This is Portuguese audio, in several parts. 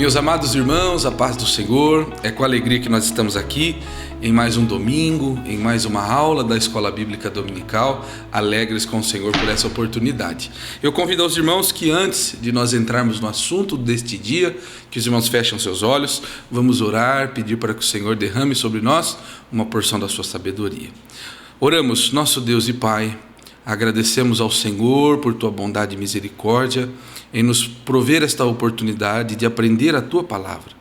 Meus amados irmãos, a paz do Senhor, é com alegria que nós estamos aqui em mais um domingo, em mais uma aula da Escola Bíblica Dominical, alegres com o Senhor por essa oportunidade. Eu convido aos irmãos que antes de nós entrarmos no assunto deste dia, que os irmãos fechem seus olhos, vamos orar, pedir para que o Senhor derrame sobre nós uma porção da sua sabedoria. Oramos, nosso Deus e Pai, agradecemos ao Senhor por tua bondade e misericórdia em nos prover esta oportunidade de aprender a tua palavra.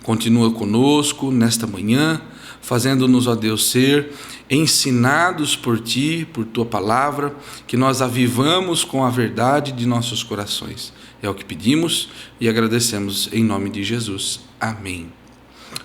Continua conosco nesta manhã, fazendo-nos, ó Deus, ser ensinados por ti, por tua palavra, que nós avivamos com a verdade de nossos corações. É o que pedimos e agradecemos em nome de Jesus. Amém.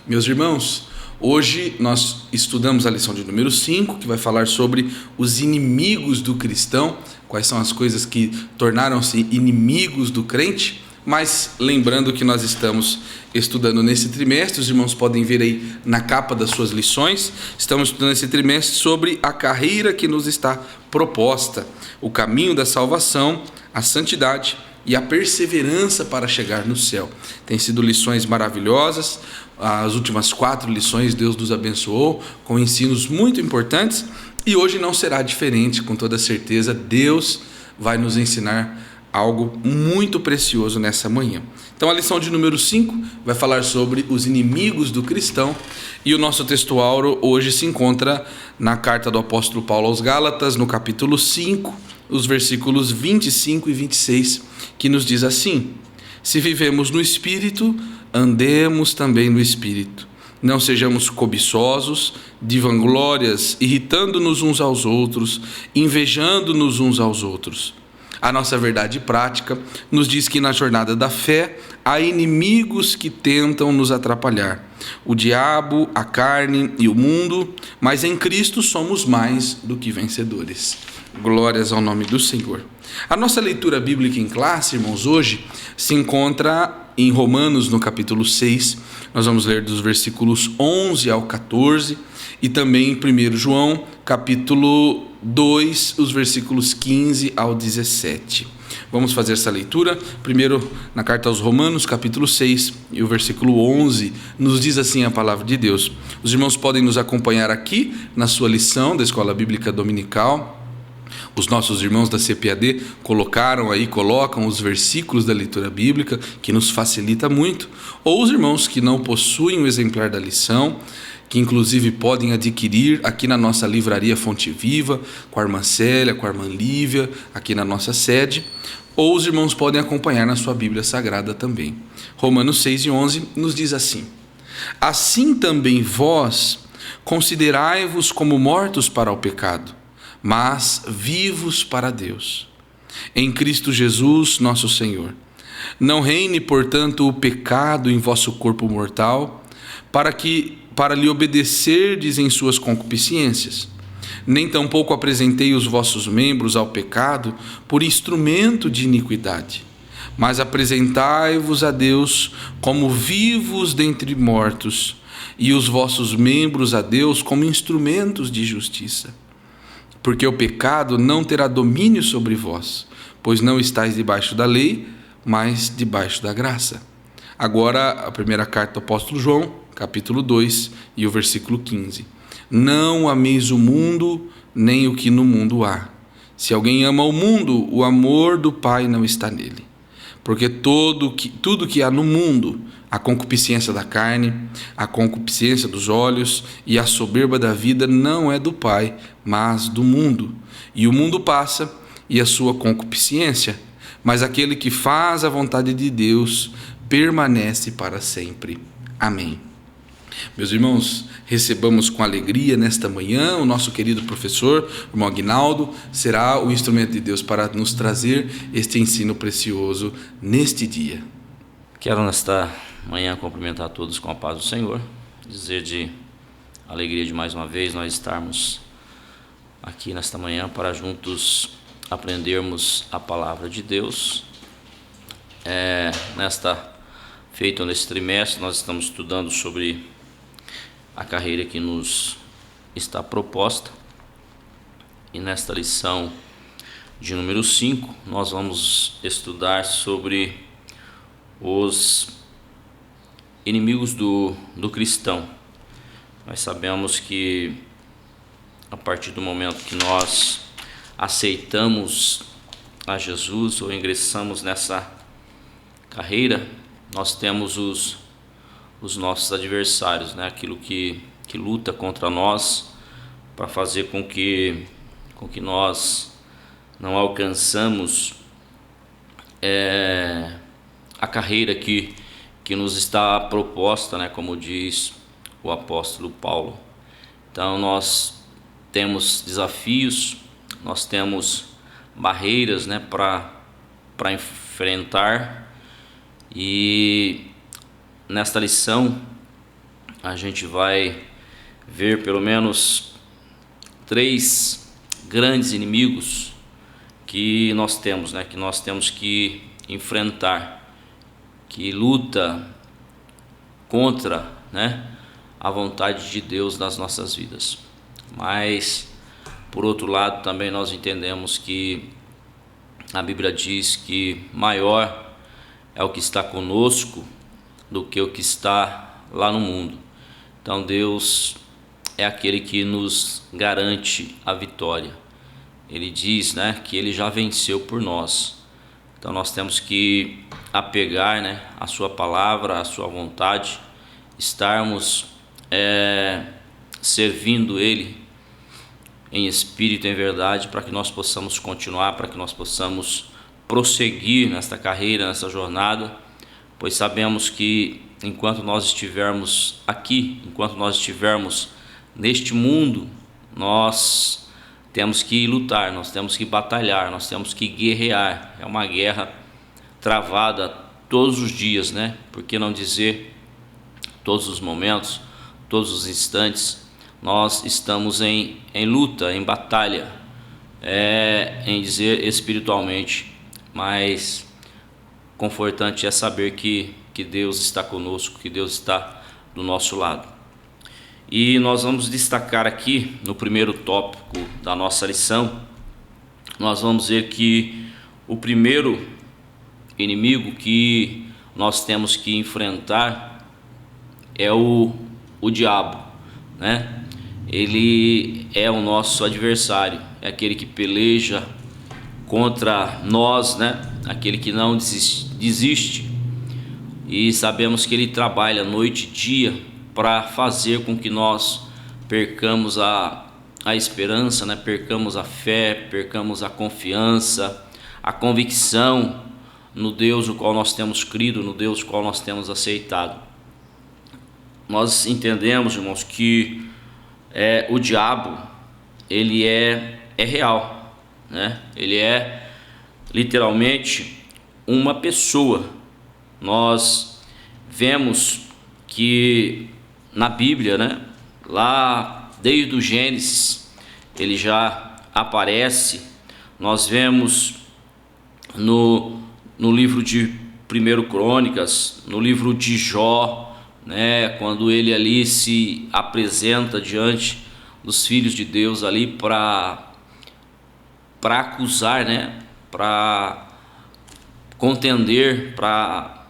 Meus irmãos, hoje nós estudamos a lição de número 5, que vai falar sobre os inimigos do cristão, quais são as coisas que tornaram-se inimigos do crente, mas lembrando que nós estamos estudando nesse trimestre, os irmãos podem ver aí na capa das suas lições, estamos estudando esse trimestre sobre a carreira que nos está proposta, o caminho da salvação, a santidade e a perseverança para chegar no céu. Tem sido lições maravilhosas, as últimas 4 lições Deus nos abençoou com ensinos muito importantes e hoje não será diferente, com toda certeza Deus vai nos ensinar algo muito precioso nessa manhã. Então a lição de número 5 vai falar sobre os inimigos do cristão e o nosso textuário hoje se encontra na carta do apóstolo Paulo aos Gálatas, no capítulo 5, os versículos 25 e 26, que nos diz assim: se vivemos no Espírito, andemos também no Espírito. Não sejamos cobiçosos, de vanglórias, irritando-nos uns aos outros, invejando-nos uns aos outros. A nossa verdade prática nos diz que na jornada da fé há inimigos que tentam nos atrapalhar. O diabo, a carne e o mundo, mas em Cristo somos mais do que vencedores. Glórias ao nome do Senhor. A nossa leitura bíblica em classe, irmãos, hoje se encontra em Romanos, no capítulo 6. Nós vamos ler dos versículos 11 ao 14 e também em 1 João, capítulo 2, os versículos 15 ao 17. Vamos fazer essa leitura. Primeiro, na carta aos Romanos, capítulo 6, e o versículo 11, nos diz assim a palavra de Deus. Os irmãos podem nos acompanhar aqui na sua lição da Escola Bíblica Dominical. Os nossos irmãos da CPAD colocam os versículos da leitura bíblica, que nos facilita muito, ou os irmãos que não possuem o exemplar da lição, que inclusive podem adquirir aqui na nossa livraria Fonte Viva, com a irmã Célia, com a irmã Lívia, aqui na nossa sede, ou os irmãos podem acompanhar na sua Bíblia Sagrada também. Romanos 6 e 11 nos diz assim: assim também vós considerai-vos como mortos para o pecado, mas vivos para Deus, em Cristo Jesus nosso Senhor. Não reine, portanto, o pecado em vosso corpo mortal, para lhe obedecerdes em suas concupiscências. Nem tampouco apresentei os vossos membros ao pecado por instrumento de iniquidade, mas apresentai-vos a Deus como vivos dentre mortos, e os vossos membros a Deus como instrumentos de justiça. Porque o pecado não terá domínio sobre vós, pois não estáis debaixo da lei, mas debaixo da graça. Agora, a primeira carta do apóstolo João, capítulo 2 e o versículo 15. Não ameis o mundo, nem o que no mundo há. Se alguém ama o mundo, o amor do Pai não está nele. Porque tudo que há no mundo, a concupiscência da carne, a concupiscência dos olhos e a soberba da vida não é do Pai, mas do mundo. E o mundo passa e a sua concupiscência, mas aquele que faz a vontade de Deus permanece para sempre. Amém. Meus irmãos, recebamos com alegria nesta manhã o nosso querido professor, o irmão Aguinaldo, será o instrumento de Deus para nos trazer este ensino precioso neste dia. Quero nesta manhã cumprimentar a todos com a paz do Senhor, dizer de alegria de mais uma vez nós estarmos aqui nesta manhã para juntos aprendermos a palavra de Deus. Feito nesse trimestre, nós estamos estudando sobre a carreira que nos está proposta, e nesta lição de número 5, nós vamos estudar sobre os inimigos do cristão. Nós sabemos que a partir do momento que nós aceitamos a Jesus ou ingressamos nessa carreira, nós temos os nossos adversários, né? Aquilo que luta contra nós para fazer com que nós não alcançamos a carreira que nos está proposta, né? Como diz o apóstolo Paulo. Então nós temos desafios, nós temos barreiras, né? Para enfrentar. E nesta lição a gente vai ver pelo menos 3 grandes inimigos que nós temos, né? Que nós temos que enfrentar, que luta contra, né? A vontade de Deus nas nossas vidas. Mas por outro lado também nós entendemos que a Bíblia diz que maior é o que está conosco do que o que está lá no mundo. Então Deus é aquele que nos garante a vitória. Ele diz, né, que Ele já venceu por nós. Então nós temos que apegar, né, a sua palavra, a sua vontade, estarmos servindo Ele em espírito e em verdade, para que nós possamos continuar, para que nós possamos prosseguir nesta carreira, nessa jornada, pois sabemos que enquanto nós estivermos aqui, enquanto nós estivermos neste mundo, nós temos que lutar, nós temos que batalhar, nós temos que guerrear. É uma guerra travada todos os dias, né? Por que não dizer todos os momentos, todos os instantes? Nós estamos em luta, em batalha, em dizer espiritualmente. Mas confortante é saber que Deus está conosco, que Deus está do nosso lado. E nós vamos destacar aqui no primeiro tópico da nossa lição, nós vamos ver que o primeiro inimigo que nós temos que enfrentar é o diabo, né? Ele é o nosso adversário, é aquele que peleja contra nós, né? Aquele que não desiste, e sabemos que ele trabalha noite e dia para fazer com que nós percamos a esperança, né? Percamos a fé, percamos a confiança, a convicção no Deus o qual nós temos crido, no Deus o qual nós temos aceitado. Nós entendemos, irmãos, que o diabo, ele é real, né? Ele é literalmente uma pessoa. Nós vemos que na Bíblia, né, lá desde o Gênesis, ele já aparece. Nós vemos no livro de 1 Crônicas, no livro de Jó, né, quando ele ali se apresenta diante dos filhos de Deus ali para acusar, né, para contender, para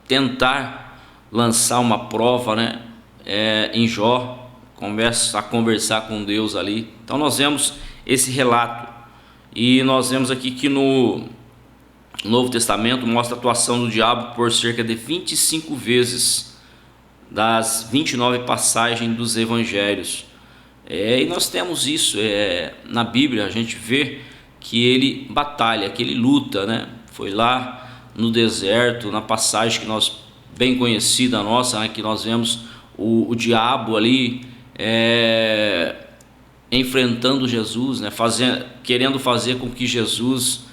tentar lançar uma prova, né, em Jó, começa a conversar com Deus ali. Então nós vemos esse relato, e nós vemos aqui que no Novo Testamento mostra a atuação do diabo por cerca de 25 vezes das 29 passagens dos evangelhos. E nós temos isso na Bíblia, a gente vê que ele batalha, que ele luta, né? Foi lá no deserto, na passagem que nós, bem conhecida nossa, né? Que nós vemos o diabo ali enfrentando Jesus, né? Querendo fazer com que Jesus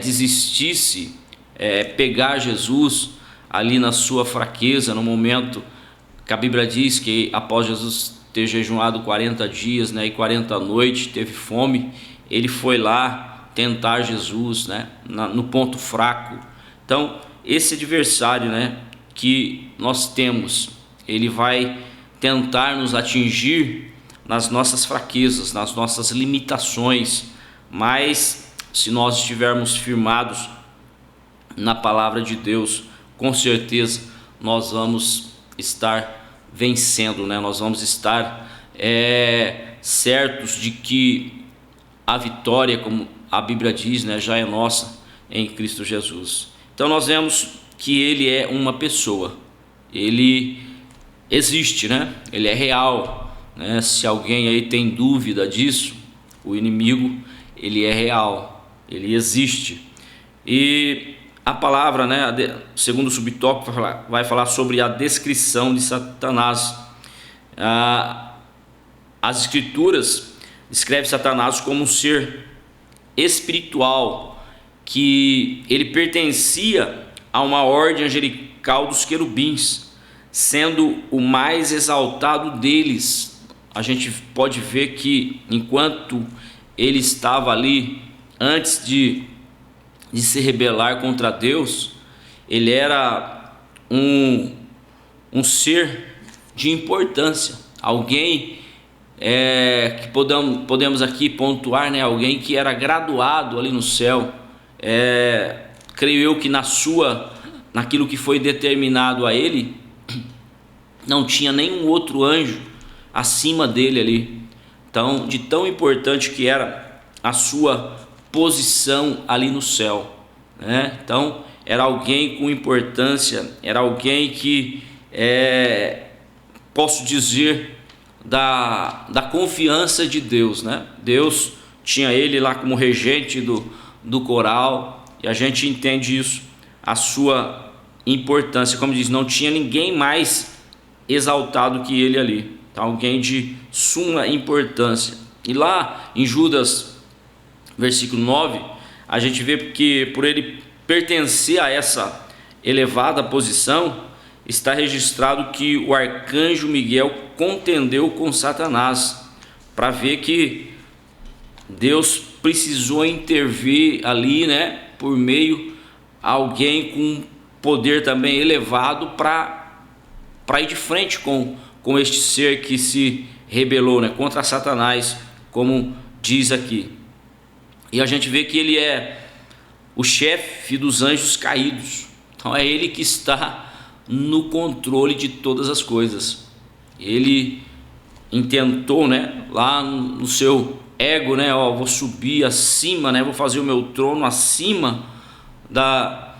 desistisse, pegar Jesus ali na sua fraqueza, no momento que a Bíblia diz que após Jesus ter jejuado 40 dias, né, e 40 noites, teve fome, ele foi lá tentar Jesus, né, no ponto fraco. Então esse adversário, né, que nós temos, ele vai tentar nos atingir nas nossas fraquezas, nas nossas limitações, mas se nós estivermos firmados na palavra de Deus, com certeza nós vamos estar vencendo, né? Nós vamos estar certos de que a vitória, como a Bíblia diz, né, já é nossa em Cristo Jesus. Então nós vemos que ele é uma pessoa, ele existe, né? Ele é real, né? Se alguém aí tem dúvida disso, o inimigo, ele é real, ele existe. E a palavra, né, segundo o subtópico, vai falar sobre a descrição de Satanás. As escrituras descrevem Satanás como um ser espiritual, que ele pertencia a uma ordem angelical dos querubins, sendo o mais exaltado deles. A gente pode ver que enquanto ele estava ali, antes de se rebelar contra Deus, ele era um ser de importância, alguém que podemos aqui pontuar, né? Alguém que era graduado ali no céu. Creio eu que naquilo que foi determinado a ele, não tinha nenhum outro anjo acima dele ali. Então, de tão importante que era a sua posição ali no céu, né? Então, era alguém com importância, era alguém que posso dizer da confiança de Deus, né? Deus tinha ele lá como regente do coral, e a gente entende isso, a sua importância. Como diz, não tinha ninguém mais exaltado que ele ali. Então, alguém de suma importância. E lá em Judas, versículo 9, a gente vê que por ele pertencer a essa elevada posição, está registrado que o arcanjo Miguel contendeu com Satanás, para ver que Deus precisou intervir ali, né, por meio de alguém com poder também elevado para ir de frente com este ser que se rebelou, né, contra Satanás, como diz aqui. E a gente vê que ele é o chefe dos anjos caídos. Então é ele que está no controle de todas as coisas. Ele intentou, né, lá no seu ego, né, vou subir acima, né, vou fazer o meu trono acima da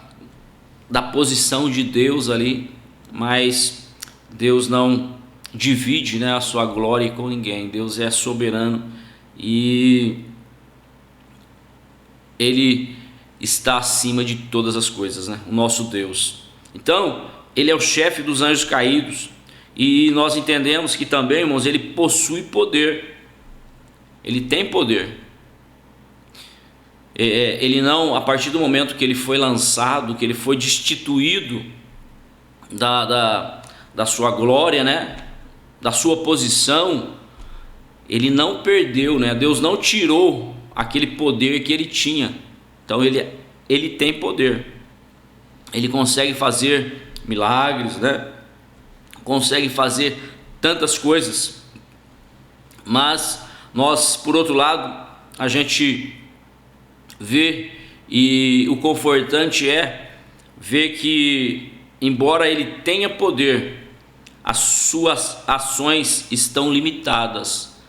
posição de Deus ali, mas Deus não divide, né, a sua glória com ninguém. Deus é soberano e ele está acima de todas as coisas, né, o nosso Deus. Então, ele é o chefe dos anjos caídos, e nós entendemos que também, irmãos, ele possui poder. Ele tem poder. Ele não, a partir do momento que ele foi lançado, que ele foi destituído da sua glória, né, da sua posição, ele não perdeu, né? Deus não tirou aquele poder que ele tinha. Então ele tem poder. Ele consegue fazer milagres, né? Consegue fazer tantas coisas. Mas nós, por outro lado, a gente vê, e o confortante é ver que, embora ele tenha poder, as suas ações estão limitadas,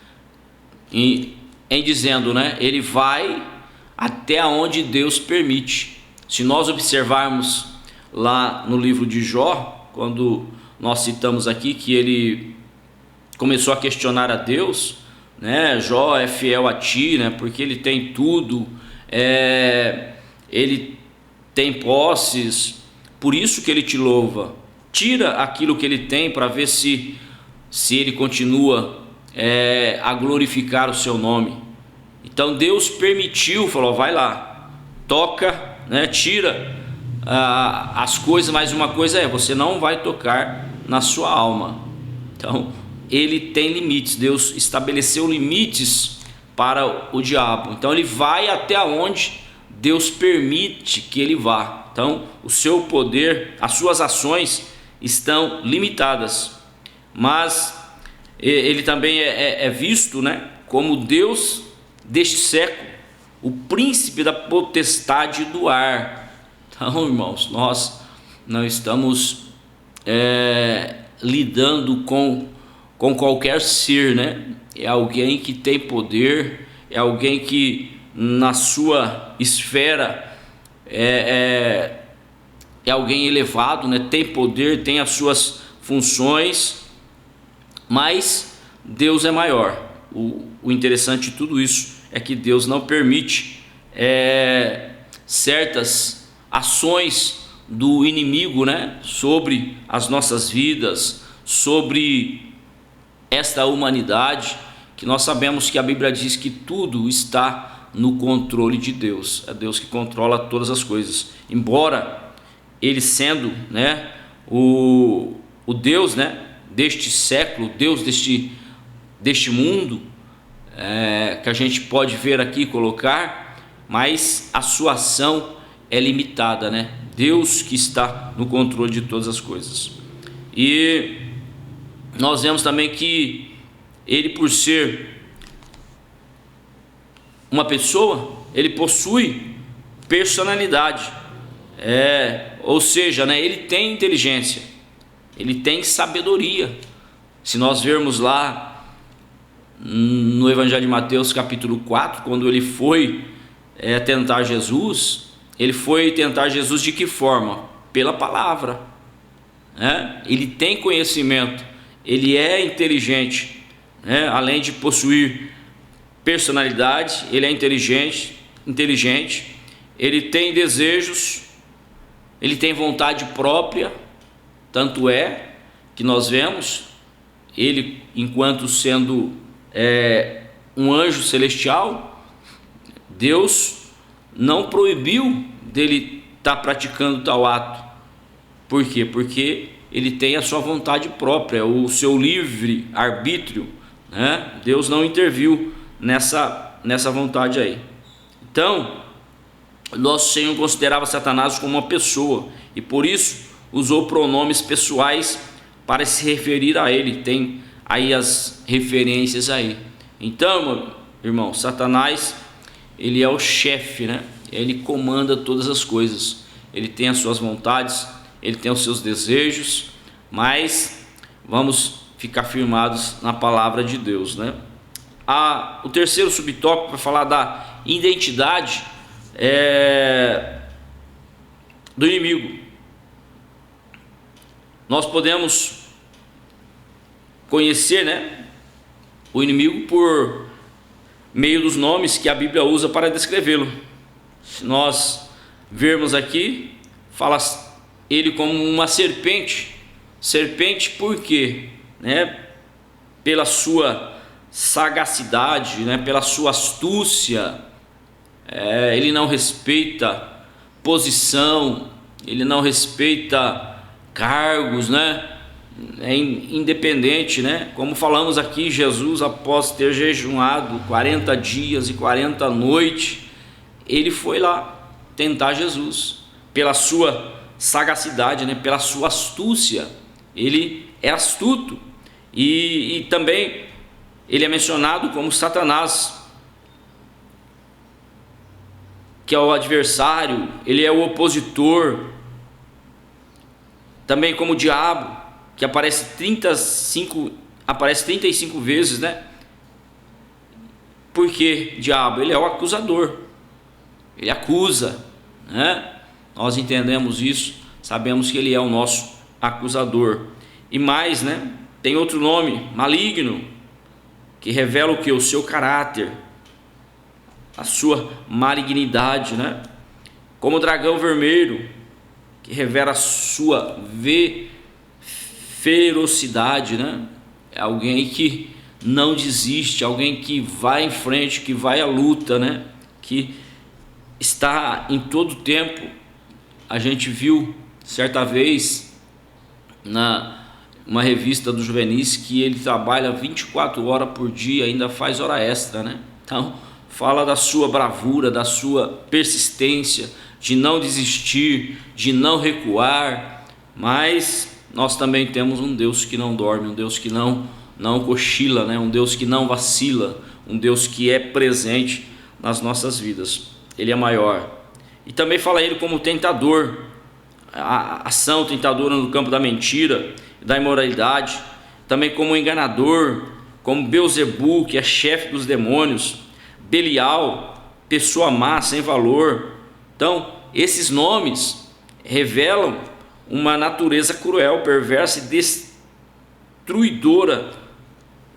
em dizendo, né, ele vai até onde Deus permite. Se nós observarmos lá no livro de Jó, quando nós citamos aqui que ele começou a questionar a Deus, né? Jó é fiel a ti, né? Porque ele tem tudo, ele tem posses, por isso que ele te louva. Tira aquilo que ele tem para ver se ele continua a glorificar o seu nome. Então Deus permitiu, falou, vai lá, toca, né? Tira as coisas, mas uma coisa você não vai tocar na sua alma. Então ele tem limites. Deus estabeleceu limites para o diabo. Então ele vai até onde Deus permite que ele vá. Então o seu poder, as suas ações estão limitadas, mas ele também é visto, né, como Deus deste século, o príncipe da potestade do ar. Então, irmãos, nós não estamos lidando com qualquer ser, né? É alguém que tem poder, é alguém que na sua esfera é alguém elevado, né? Tem poder, tem as suas funções, mas Deus é maior. O interessante de tudo isso é que Deus não permite certas ações do inimigo, né? Sobre as nossas vidas, sobre esta humanidade, que nós sabemos que a Bíblia diz que tudo está no controle de Deus. É Deus que controla todas as coisas. Embora Ele sendo, né, o Deus, né, deste século, Deus deste mundo, que a gente pode ver aqui, colocar, mas a sua ação é limitada, né? Deus que está no controle de todas as coisas. E nós vemos também que Ele, por ser uma pessoa, Ele possui personalidade, ou seja, né, Ele tem inteligência, Ele tem sabedoria. Se nós vermos lá no Evangelho de Mateus capítulo 4, quando Ele foi tentar Jesus, Ele foi tentar Jesus de que forma? Pela palavra, né? Ele tem conhecimento, Ele é inteligente, né? Além de possuir personalidade, Ele é inteligente, Ele tem desejos, Ele tem vontade própria. Tanto é que nós vemos Ele, enquanto sendo um anjo celestial, Deus não proibiu dele estar praticando tal ato. Por quê? Porque ele tem a sua vontade própria, o seu livre arbítrio, né? Deus não interviu nessa vontade aí. Então, nosso Senhor considerava Satanás como uma pessoa, e por isso usou pronomes pessoais para se referir a ele. Tem aí as referências aí. Então, meu irmão, Satanás, ele é o chefe, né? Ele comanda todas as coisas. Ele tem as suas vontades, ele tem os seus desejos, mas vamos ficar firmados na palavra de Deus, né? O terceiro subtópico vai falar da identidade do inimigo. Nós podemos conhecer, né, o inimigo por meio dos nomes que a Bíblia usa para descrevê-lo. Se nós vermos aqui, fala ele como uma serpente. Serpente por quê? Né? Pela sua sagacidade, né? Pela sua astúcia. Ele não respeita posição, ele não respeita cargos, né? É independente, né? Como falamos aqui, Jesus, após ter jejuado 40 dias e 40 noites, ele foi lá tentar Jesus, pela sua sagacidade, né? Pela sua astúcia. Ele é astuto, e também ele é mencionado como Satanás, que é o adversário, ele é o opositor, também como o diabo, que aparece 35 vezes, né? Por que diabo? Ele é o acusador, ele acusa, né? Nós entendemos isso, sabemos que ele é o nosso acusador. E mais, né? Tem outro nome, maligno, que revela o que? O seu caráter, a sua malignidade, né? Como o dragão vermelho, que revela a sua ferocidade, né? É alguém que não desiste, alguém que vai em frente, que vai à luta, né? Que está em todo tempo. A gente viu certa vez uma revista do Juvenis que ele trabalha 24 horas por dia, ainda faz hora extra, né? Então fala da sua bravura, da sua persistência, de não desistir, de não recuar. Mas nós também temos um Deus que não dorme, um Deus que não cochila, né? Um Deus que não vacila, um Deus que é presente nas nossas vidas. Ele é maior. E também fala ele como tentador. a ação tentadora no campo da mentira, da imoralidade, também como enganador, como Beelzebu, que é chefe dos demônios, Belial, pessoa má, sem valor. Então, esses nomes revelam uma natureza cruel, perversa e destruidora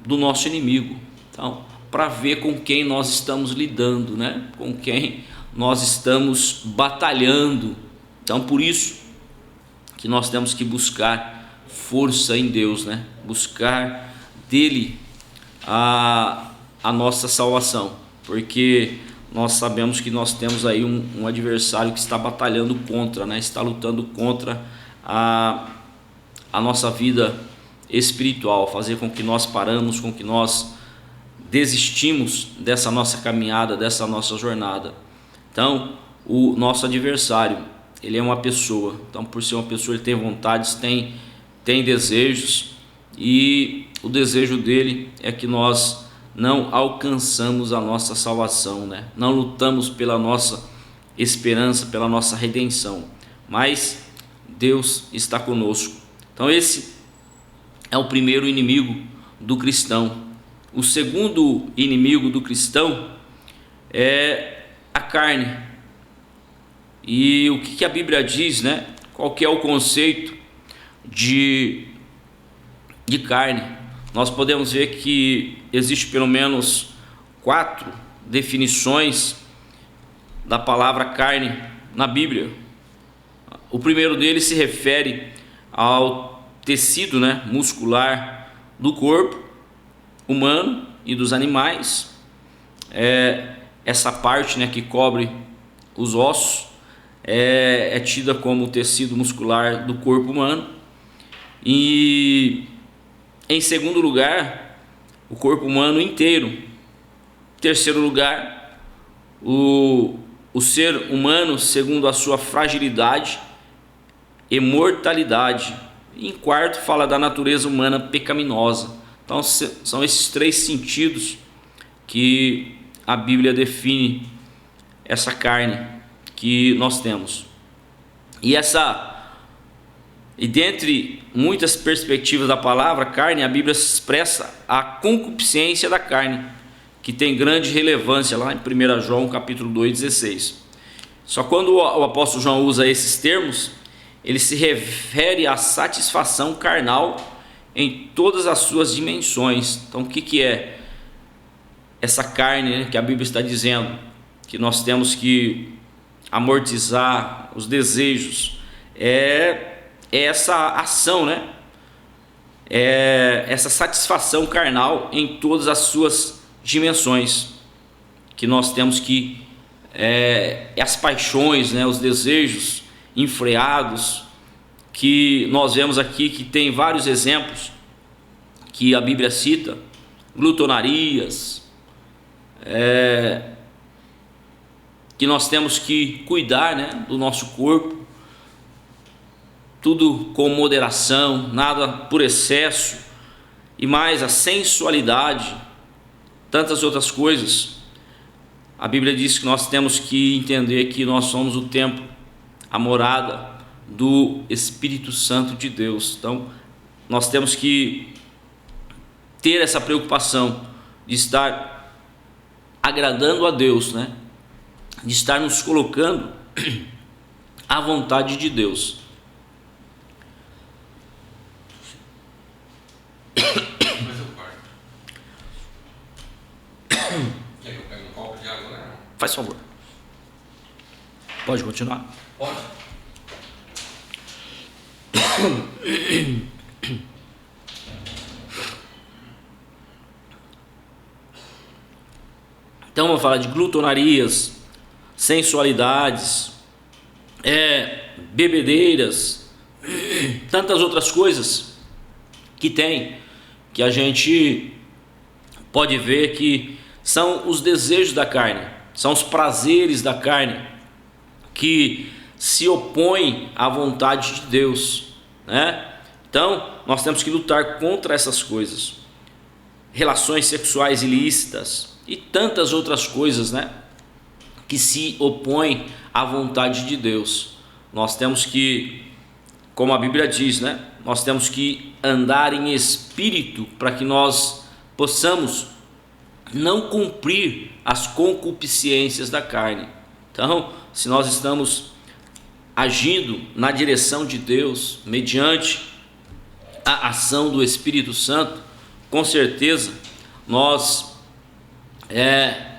do nosso inimigo. Então, para ver com quem nós estamos lidando, né? Com quem nós estamos batalhando. Então, por isso que nós temos que buscar força em Deus, né? Buscar dele a nossa salvação, porque nós sabemos que nós temos aí um adversário que está batalhando contra, né? Está lutando contra a nossa vida espiritual, fazer com que nós paramos, com que nós desistimos dessa nossa caminhada, dessa nossa jornada. Então, o nosso adversário, ele é uma pessoa. Então, por ser uma pessoa, ele tem vontades, tem desejos, e o desejo dele é que nós não alcançamos a nossa salvação, né? Não lutamos pela nossa esperança, pela nossa redenção, mas Deus está conosco. Então, esse é o primeiro inimigo do cristão. O segundo inimigo do cristão é a carne. E o que a Bíblia diz, né? Qual que é o conceito de carne? Nós podemos ver que existe pelo menos 4 definições da palavra carne na Bíblia. O primeiro deles se refere ao tecido, né, muscular do corpo humano e dos animais. Essa parte, né, que cobre os ossos é tida como o tecido muscular do corpo humano. E em segundo lugar, o corpo humano inteiro. Em terceiro lugar, o ser humano segundo a sua fragilidade e mortalidade. E em quarto, fala da natureza humana pecaminosa. Então, são esses 3 sentidos que a Bíblia define essa carne que nós temos. E dentre muitas perspectivas da palavra carne, a Bíblia expressa a concupiscência da carne, que tem grande relevância lá em 1 João capítulo 2,16. Só quando o apóstolo João usa esses termos, ele se refere à satisfação carnal em todas as suas dimensões. Então, o que é essa carne, né, que a Bíblia está dizendo? Que nós temos que amortizar os desejos. É essa ação, né? Essa satisfação carnal em todas as suas dimensões, que nós temos que as paixões, né? Os desejos enfreados, que nós vemos aqui que tem vários exemplos que a Bíblia cita: glutonarias, que nós temos que cuidar, né, do nosso corpo, tudo com moderação, nada por excesso, e mais a sensualidade, tantas outras coisas. A Bíblia diz que nós temos que entender que nós somos o templo, a morada do Espírito Santo de Deus. Então, nós temos que ter essa preocupação de estar agradando a Deus, né? De estar nos colocando à vontade de Deus. Quer que eu pegue um copo de água, né? Faz favor. Pode continuar? Pode. Então vamos falar de glutonarias, sensualidades, bebedeiras, tantas outras coisas que a gente pode ver que são os desejos da carne, são os prazeres da carne que se opõem à vontade de Deus, né? Então nós temos que lutar contra essas coisas, relações sexuais ilícitas e tantas outras coisas, né, que se opõem à vontade de Deus. nós temos que, como a Bíblia diz, né? Nós temos que andar em espírito para que nós possamos não cumprir as concupiscências da carne. Então, se nós estamos agindo na direção de Deus, mediante a ação do Espírito Santo, com certeza nós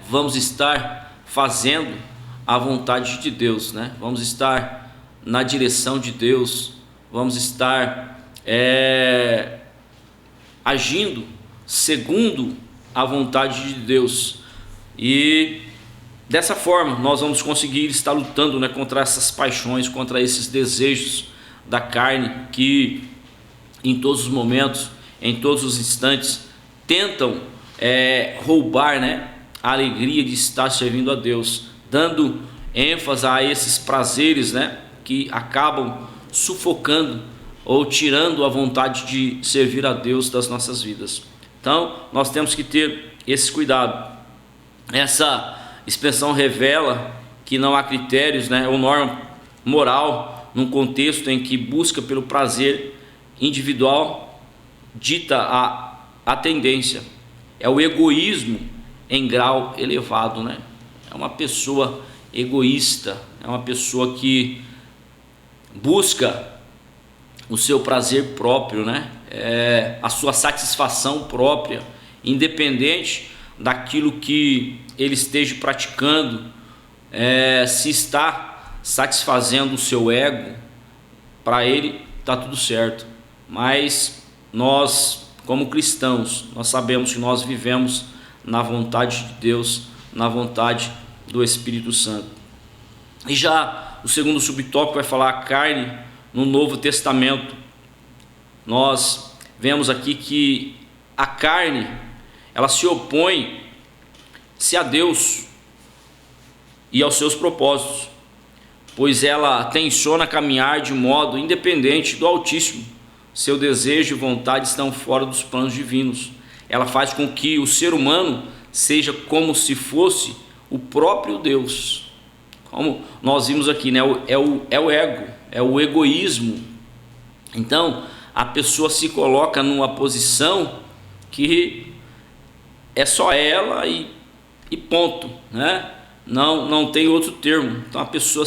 vamos estar fazendo a vontade de Deus, né? Vamos estar na direção de Deus, vamos estar agindo segundo a vontade de Deus, e dessa forma nós vamos conseguir estar lutando, né, contra essas paixões, contra esses desejos da carne que em todos os momentos, em todos os instantes tentam roubar, né, a alegria de estar servindo a Deus, dando ênfase a esses prazeres, né, que acabam sufocando ou tirando a vontade de servir a Deus das nossas vidas. Então nós temos que ter esse cuidado. Essa expressão revela que não há critérios, né, ou norma moral num contexto em que busca pelo prazer individual dita a tendência. É o egoísmo em grau elevado, né? É uma pessoa egoísta, é uma pessoa que busca o seu prazer próprio, né? A sua satisfação própria, independente daquilo que ele esteja praticando, se está satisfazendo o seu ego, para ele está tudo certo. Mas nós, como cristãos, nós sabemos que nós vivemos na vontade de Deus, na vontade do Espírito Santo. E já o segundo subtópico vai falar a carne no Novo Testamento. Nós vemos aqui que a carne, ela se opõe-se a Deus e aos seus propósitos, pois ela tenciona caminhar de modo independente do Altíssimo. Seu desejo e vontade estão fora dos planos divinos. Ela faz com que o ser humano seja como se fosse o próprio Deus. Como nós vimos aqui, né? É o ego, é o egoísmo. Então a pessoa se coloca numa posição que é só ela e ponto, né? Não tem outro termo. Então a pessoa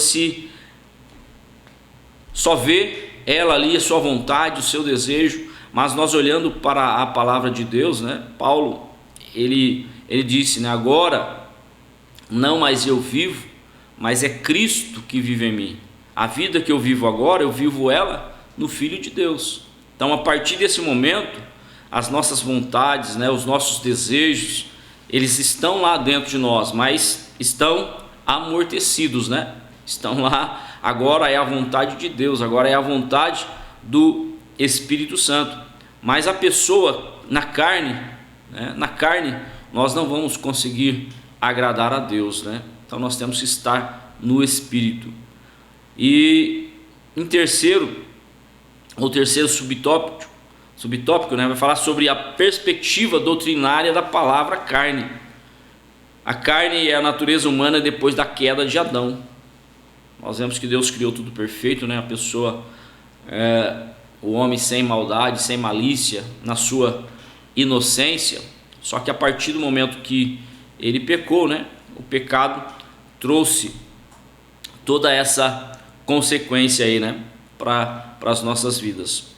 só vê ela ali, a sua vontade, o seu desejo. Mas nós olhando para a palavra de Deus, né? Paulo, ele disse, né? Agora não mais eu vivo, mas é Cristo que vive em mim. A vida que eu vivo agora, eu vivo ela no Filho de Deus. Então a partir desse momento, as nossas vontades, né? Os nossos desejos, eles estão lá dentro de nós, mas estão amortecidos, né? Estão lá. Agora é a vontade de Deus, agora é a vontade do Espírito Santo. Mas a pessoa na carne, né? Na carne nós não vamos conseguir agradar a Deus, né? Então nós temos que estar no Espírito. E em terceiro subtópico, né? Vai falar sobre a perspectiva doutrinária da palavra carne. A carne é a natureza humana depois da queda de Adão. Nós vemos que Deus criou tudo perfeito, né? A pessoa, o homem sem maldade, sem malícia, na sua inocência. Só que a partir do momento que ele pecou, né? O pecado trouxe toda essa consequência aí, né? Para as nossas vidas.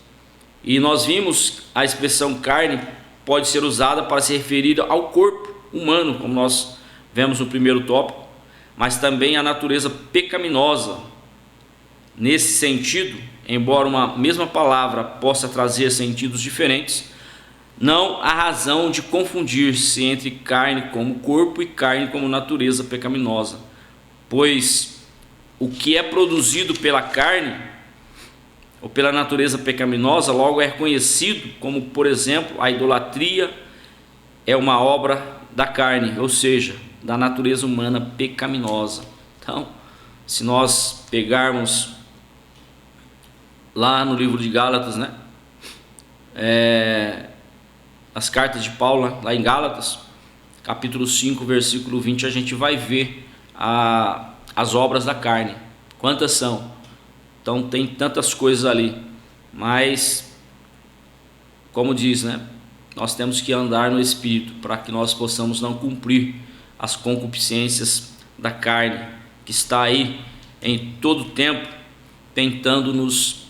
E nós vimos a expressão carne pode ser usada para se referir ao corpo humano, como nós vemos no primeiro tópico, mas também a natureza pecaminosa. Nesse sentido, embora uma mesma palavra possa trazer sentidos diferentes, não há razão de confundir-se entre carne como corpo e carne como natureza pecaminosa, pois o que é produzido pela carne ou pela natureza pecaminosa logo é reconhecido como, por exemplo, a idolatria é uma obra da carne, ou seja, da natureza humana pecaminosa. Então, se nós pegarmos lá no livro de Gálatas, né? As cartas de Paulo, lá em Gálatas, capítulo 5, versículo 20, a gente vai ver as obras da carne. Quantas são? Então tem tantas coisas ali, mas como diz, né? Nós temos que andar no Espírito para que nós possamos não cumprir as concupiscências da carne, que está aí em todo tempo tentando nos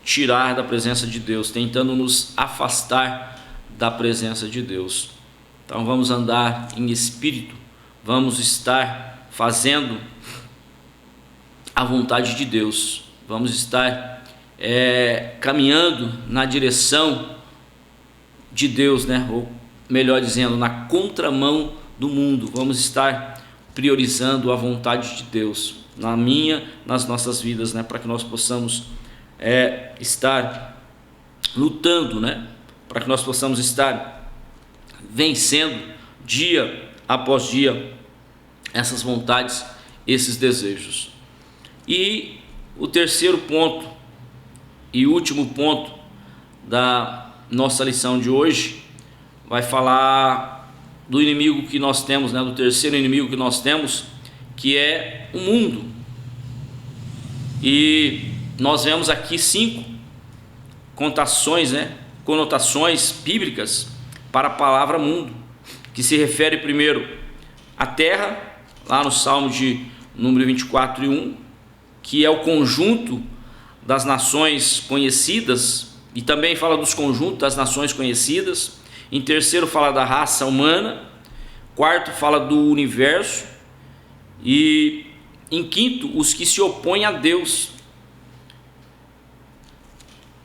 tirar da presença de Deus, tentando nos afastar da presença de Deus. Então vamos andar em Espírito, vamos estar fazendo a vontade de Deus, vamos estar caminhando na direção de Deus, né? Ou melhor dizendo, na contramão do mundo. Vamos estar priorizando a vontade de Deus na minha, nas nossas vidas, né? Para que nós possamos estar lutando, né? Para que nós possamos estar vencendo dia após dia essas vontades, esses desejos. E o terceiro ponto e último ponto da nossa lição de hoje vai falar do inimigo que nós temos, né? Do terceiro inimigo que nós temos, que é o mundo. E nós vemos aqui 5 conotações, né? Conotações bíblicas para a palavra mundo, que se refere primeiro à terra, lá no Salmo de número 24:1, que é o conjunto das nações conhecidas, e também fala dos conjuntos das nações conhecidas. Em terceiro fala da raça humana. Quarto fala do universo. E em quinto, os que se opõem a Deus.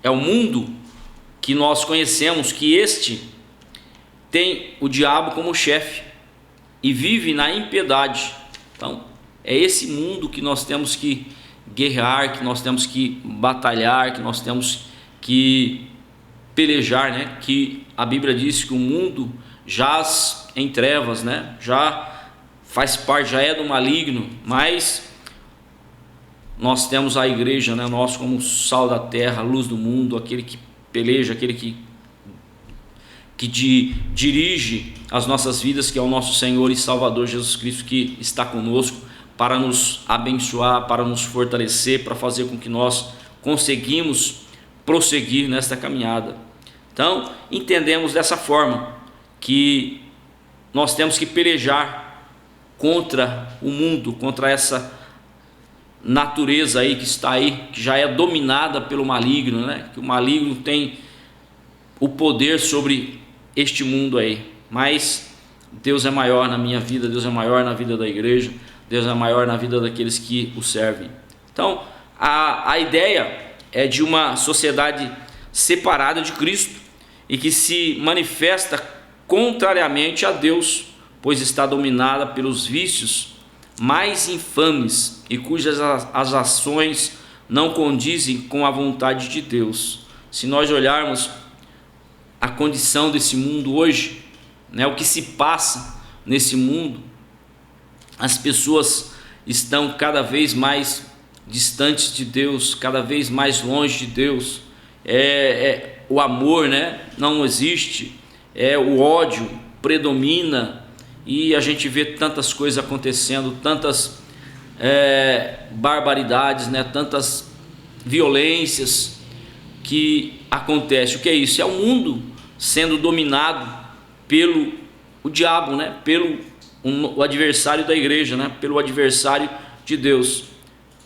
É o mundo que nós conhecemos, que este tem o diabo como chefe e vive na impiedade. Então é esse mundo que nós temos que guerrear, que nós temos que batalhar, que nós temos que pelejar, né? Que a Bíblia diz que o mundo jaz em trevas, né? Já faz parte, já é do maligno, mas nós temos a igreja, né? Nós como sal da terra, luz do mundo, aquele que peleja, aquele que dirige as nossas vidas, que é o nosso Senhor e Salvador Jesus Cristo, que está conosco para nos abençoar, para nos fortalecer, para fazer com que nós conseguimos prosseguir nesta caminhada. Então, entendemos dessa forma que nós temos que pelejar contra o mundo, contra essa natureza aí que está aí, que já é dominada pelo maligno, né? Que o maligno tem o poder sobre este mundo aí. Mas Deus é maior na minha vida, Deus é maior na vida da igreja, Deus é maior na vida daqueles que o servem. Então, a ideia é de uma sociedade separada de Cristo e que se manifesta contrariamente a Deus, pois está dominada pelos vícios mais infames e cujas as ações não condizem com a vontade de Deus. Se nós olharmos a condição desse mundo hoje, né, o que se passa nesse mundo, as pessoas estão cada vez mais distantes de Deus, cada vez mais longe de Deus. O amor, né, não existe, o ódio predomina, e a gente vê tantas coisas acontecendo, tantas barbaridades, né, tantas violências que acontecem. O que é isso? É o mundo sendo dominado pelo o diabo, né, pelo o adversário da igreja, né, pelo adversário de Deus.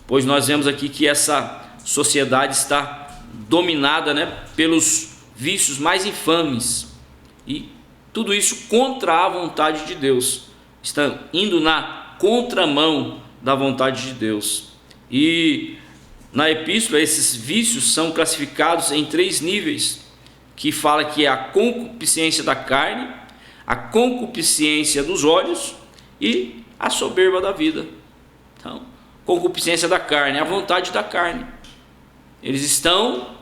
Pois nós vemos aqui que essa sociedade está dominada, né, pelos vícios mais infames, e tudo isso contra a vontade de Deus, está indo na contramão da vontade de Deus. E na epístola esses vícios são classificados em 3 níveis, que fala que é a concupiscência da carne, a concupiscência dos olhos e a soberba da vida. Então, concupiscência da carne, a vontade da carne. Eles estão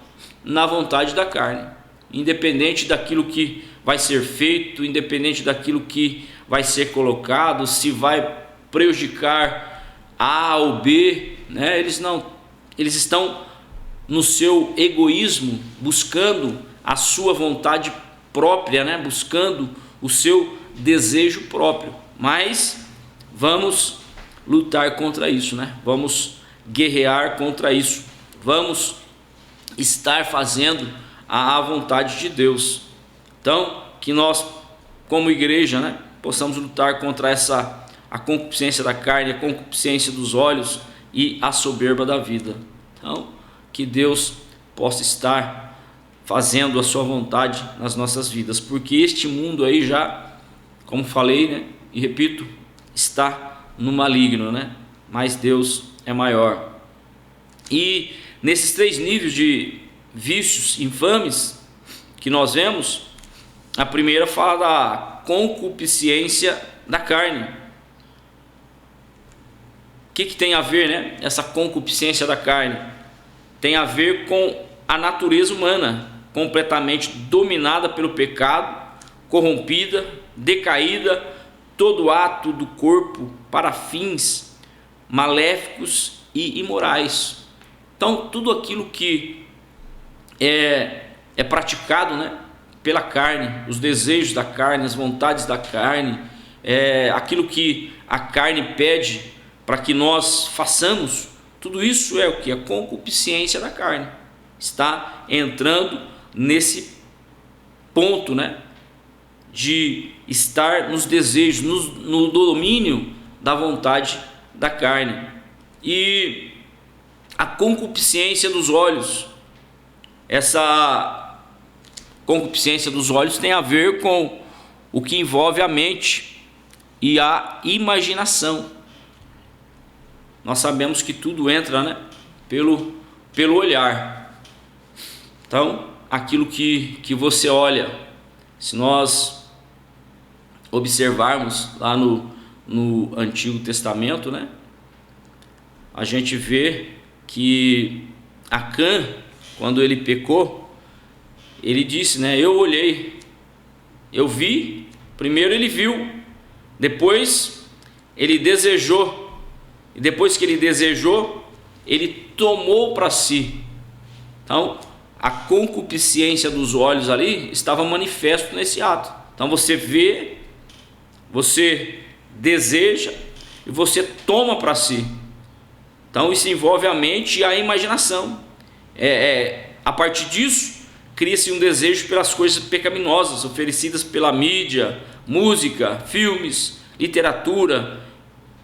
na vontade da carne, independente daquilo que vai ser feito, independente daquilo que vai ser colocado, se vai prejudicar A ou B, né? Eles estão no seu egoísmo, buscando a sua vontade própria, né? Buscando o seu desejo próprio. Mas vamos lutar contra isso, né? Vamos guerrear contra isso, vamos estar fazendo a vontade de Deus. Então, que nós, como igreja, né, possamos lutar contra a concupiscência da carne, a concupiscência dos olhos e a soberba da vida. Então, que Deus possa estar fazendo a sua vontade nas nossas vidas, porque este mundo aí já, como falei, né, e repito, está no maligno, né? Mas Deus é maior. E nesses 3 níveis de vícios infames que nós vemos, a primeira fala da concupiscência da carne. O que tem a ver, né? Essa concupiscência da carne tem a ver com a natureza humana, completamente dominada pelo pecado, corrompida, decaída, todo ato do corpo para fins maléficos e imorais. Então, tudo aquilo que é praticado, né, pela carne, os desejos da carne, as vontades da carne, aquilo que a carne pede para que nós façamos, tudo isso é o que? A concupiscência da carne. Está entrando nesse ponto, né, de estar nos desejos, no domínio da vontade da carne. E a concupiscência dos olhos, essa concupiscência dos olhos tem a ver com o que envolve a mente e a imaginação. Nós sabemos que tudo entra, né, pelo olhar. Então, aquilo que você olha, se nós observarmos lá no Antigo Testamento, né, a gente vê que Acã, quando ele pecou, ele disse, né, eu olhei, eu vi, primeiro ele viu, depois ele desejou, e depois que ele desejou, ele tomou para si. Então, a concupiscência dos olhos ali estava manifesto nesse ato. Então você vê, você deseja e você toma para si. Então isso envolve a mente e a imaginação. A partir disso, cria-se um desejo pelas coisas pecaminosas oferecidas pela mídia, música, filmes, literatura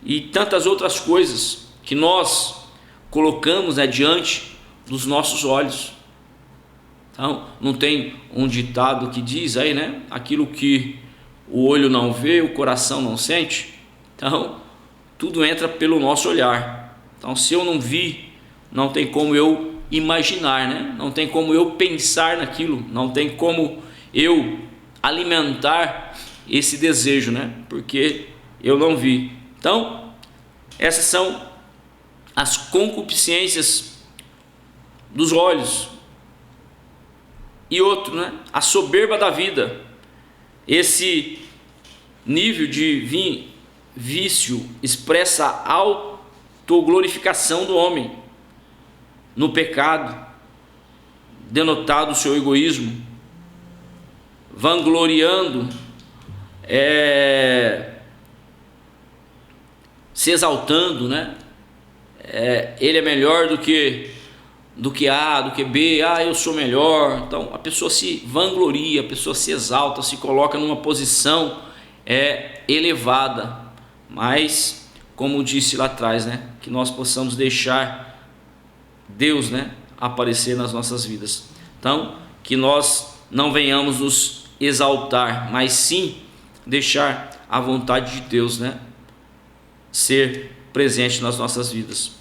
e tantas outras coisas que nós colocamos, né, diante dos nossos olhos. Então, não tem um ditado que diz aí, né? Aquilo que o olho não vê, o coração não sente. Então, tudo entra pelo nosso olhar. Então, se eu não vi, não tem como eu imaginar, né? Não tem como eu pensar naquilo, não tem como eu alimentar esse desejo, né? Porque eu não vi. Então, essas são as concupiscências dos olhos. E outro, né? A soberba da vida. Esse nível de vício expressa a autoglorificação do homem no pecado, denotado o seu egoísmo, vangloriando, se exaltando, né? Ele é melhor do que A, do que B, eu sou melhor. Então a pessoa se vangloria, a pessoa se exalta, se coloca numa posição elevada. Mas, como disse lá atrás, né, que nós possamos deixar Deus, né, aparecer nas nossas vidas. Então, que nós não venhamos nos exaltar, mas sim deixar a vontade de Deus, né, ser presente nas nossas vidas.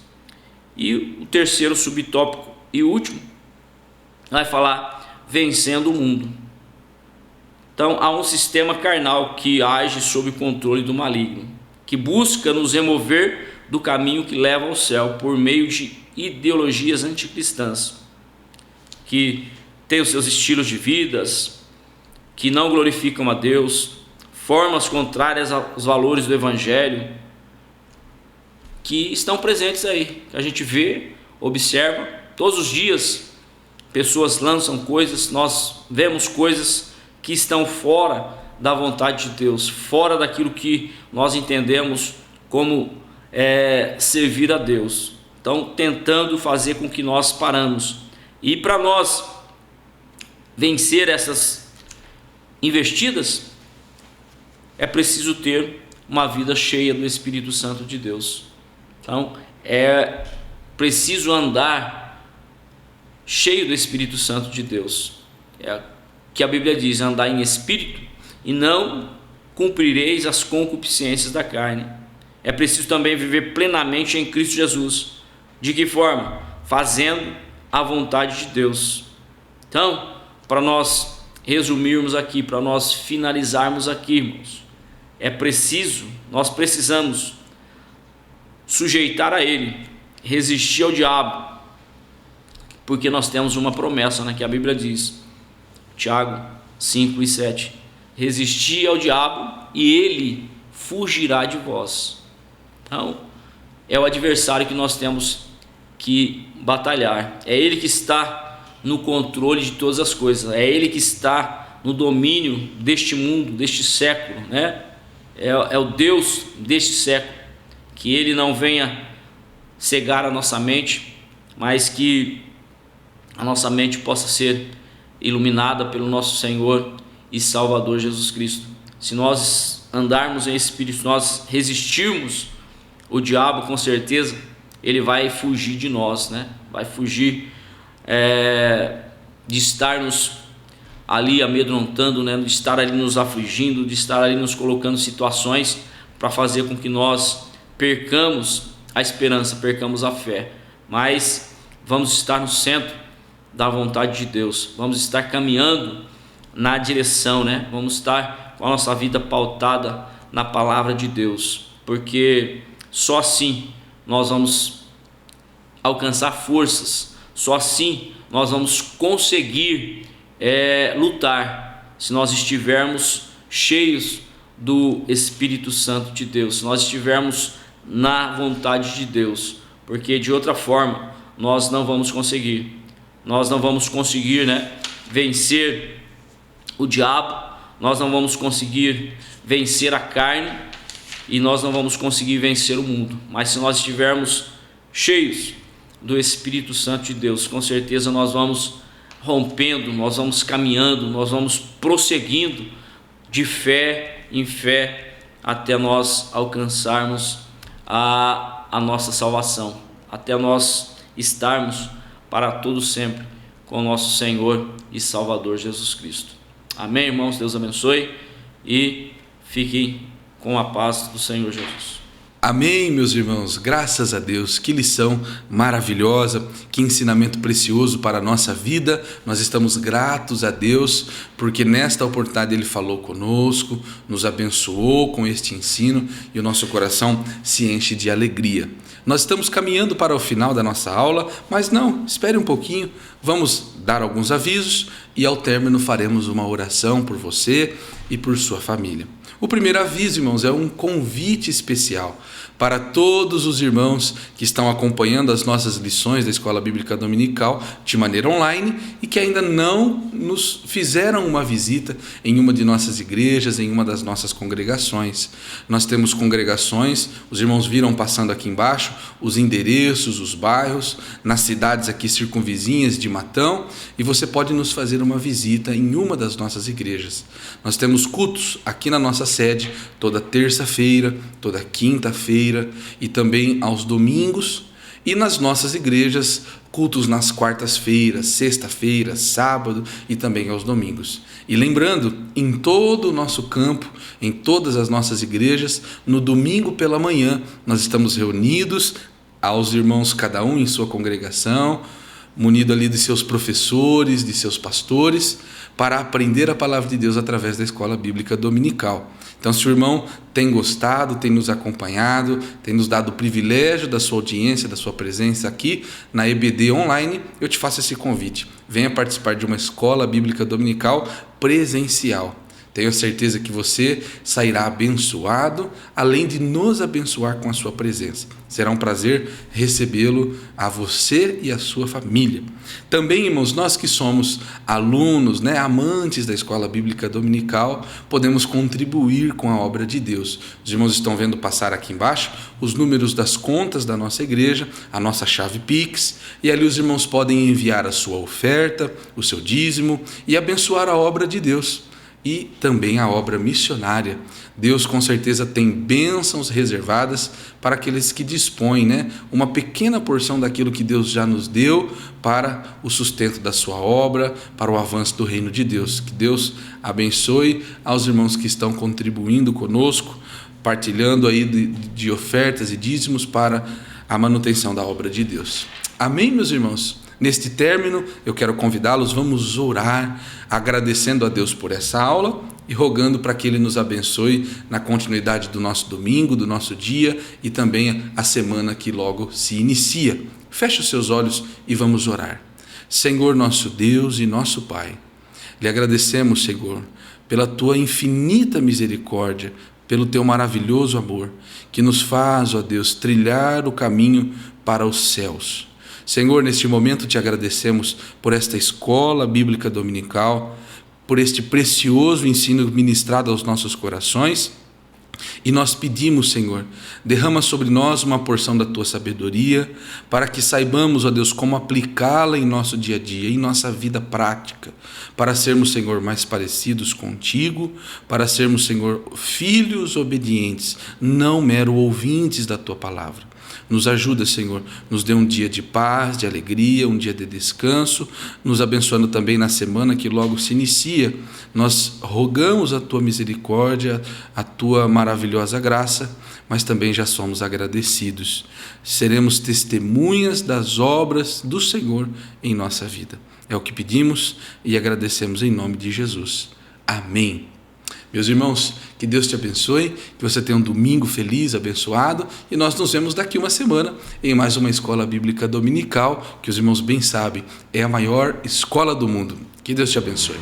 E o terceiro subtópico e último vai falar vencendo o mundo. Então há um sistema carnal que age sob o controle do maligno, que busca nos remover do caminho que leva ao céu por meio de ideologias anticristãs, que têm os seus estilos de vidas, que não glorificam a Deus, formas contrárias aos valores do Evangelho, que estão presentes aí, que a gente vê, observa, todos os dias pessoas lançam coisas, nós vemos coisas que estão fora da vontade de Deus, fora daquilo que nós entendemos como servir a Deus. estão tentando fazer com que nós paramos. E para nós vencer essas investidas, é preciso ter uma vida cheia do Espírito Santo de Deus. Então, é preciso andar cheio do Espírito Santo de Deus. É que a Bíblia diz: andar em espírito e não cumprireis as concupiscências da carne. É preciso também viver plenamente em Cristo Jesus. De que forma? Fazendo a vontade de Deus. Então, para nós resumirmos aqui, para nós finalizarmos aqui, irmãos, nós precisamos sujeitar a Ele, resistir ao diabo, porque nós temos uma promessa, né, que a Bíblia diz, Tiago 5:7, resistir ao diabo e ele fugirá de vós. Então, é o adversário que nós temos que batalhar, é ele que está no controle de todas as coisas, é ele que está no domínio deste mundo, deste século, né? É o Deus deste século. Que ele não venha cegar a nossa mente, mas que a nossa mente possa ser iluminada pelo nosso Senhor e Salvador Jesus Cristo. Se nós andarmos em espírito, se nós resistirmos o diabo, com certeza ele vai fugir de nós, né? Vai fugir de estar nos ali amedrontando, né? De estar ali nos afligindo, de estar ali nos colocando situações para fazer com que nós percamos a esperança, percamos a fé. Mas vamos estar no centro da vontade de Deus, vamos estar caminhando na direção, né? Vamos estar com a nossa vida pautada na palavra de Deus, porque só assim nós vamos alcançar forças, só assim nós vamos conseguir lutar, se nós estivermos cheios do Espírito Santo de Deus, se nós estivermos na vontade de Deus, porque de outra forma nós não vamos conseguir, né, vencer o diabo, nós não vamos conseguir vencer a carne e nós não vamos conseguir vencer o mundo. Mas se nós estivermos cheios do Espírito Santo de Deus, com certeza nós vamos rompendo, nós vamos caminhando, nós vamos prosseguindo de fé em fé até nós alcançarmos a nossa salvação, até nós estarmos para todo sempre com o nosso Senhor e Salvador Jesus Cristo. Amém, irmãos? Deus abençoe e fiquem com a paz do Senhor Jesus. Amém, meus irmãos, graças a Deus, que lição maravilhosa, que ensinamento precioso para a nossa vida. Nós estamos gratos a Deus, porque nesta oportunidade Ele falou conosco, nos abençoou com este ensino e o nosso coração se enche de alegria. Nós estamos caminhando para o final da nossa aula, mas não, espere um pouquinho, vamos dar alguns avisos e ao término faremos uma oração por você e por sua família. O primeiro aviso, irmãos, é um convite especial para todos os irmãos que estão acompanhando as nossas lições da Escola Bíblica Dominical de maneira online e que ainda não nos fizeram uma visita em uma de nossas igrejas, em uma das nossas congregações. Nós temos congregações, os irmãos viram passando aqui embaixo, os endereços, os bairros, nas cidades aqui circunvizinhas de Matão, e você pode nos fazer uma visita em uma das nossas igrejas. Nós temos cultos aqui na nossa sede toda terça-feira, toda quinta-feira e também aos domingos, e nas nossas igrejas cultos nas quartas-feiras, sexta-feira, sábado e também aos domingos. E lembrando, em todo o nosso campo, em todas as nossas igrejas, no domingo pela manhã nós estamos reunidos, aos irmãos cada um em sua congregação, munido ali de seus professores, de seus pastores, para aprender a palavra de Deus através da Escola Bíblica Dominical. Então, se o irmão tem gostado, tem nos acompanhado, tem nos dado o privilégio da sua audiência, da sua presença aqui na EBD Online, eu te faço esse convite. Venha participar de uma Escola Bíblica Dominical presencial. Tenho certeza que você sairá abençoado, além de nos abençoar com a sua presença. Será um prazer recebê-lo a você e a sua família. Também, irmãos, nós que somos alunos, amantes da Escola Bíblica Dominical, podemos contribuir com a obra de Deus. Os irmãos estão vendo passar aqui embaixo os números das contas da nossa igreja, a nossa chave Pix, e ali os irmãos podem enviar a sua oferta, o seu dízimo e abençoar a obra de Deus. E também a obra missionária. Deus com certeza tem bênçãos reservadas para aqueles que dispõem, uma pequena porção daquilo que Deus já nos deu para o sustento da sua obra, para o avanço do reino de Deus. Que Deus abençoe aos irmãos que estão contribuindo conosco, partilhando aí de ofertas e dízimos para a manutenção da obra de Deus. Amém, meus irmãos? Neste término, eu quero convidá-los, vamos orar, agradecendo a Deus por essa aula e rogando para que Ele nos abençoe na continuidade do nosso domingo, do nosso dia e também a semana que logo se inicia. Feche os seus olhos e vamos orar. Senhor, nosso Deus e nosso Pai, lhe agradecemos, Senhor, pela Tua infinita misericórdia, pelo Teu maravilhoso amor, que nos faz, ó Deus, trilhar o caminho para os céus. Senhor, neste momento te agradecemos por esta escola bíblica dominical, por este precioso ensino ministrado aos nossos corações. E nós pedimos, Senhor, derrama sobre nós uma porção da Tua sabedoria, para que saibamos, ó Deus, como aplicá-la em nosso dia a dia, em nossa vida prática, para sermos, Senhor, mais parecidos contigo, para sermos, Senhor, filhos obedientes, não mero ouvintes da Tua palavra. Nos ajuda, Senhor, nos dê um dia de paz, de alegria, um dia de descanso, nos abençoando também na semana que logo se inicia. Nós rogamos a Tua misericórdia, a Tua maravilhosa graça, mas também já somos agradecidos. Seremos testemunhas das obras do Senhor em nossa vida. É o que pedimos e agradecemos em nome de Jesus. Amém. Meus irmãos, que Deus te abençoe, que você tenha um domingo feliz, abençoado, e nós nos vemos daqui uma semana em mais uma Escola Bíblica Dominical, que os irmãos bem sabem, é a maior escola do mundo. Que Deus te abençoe.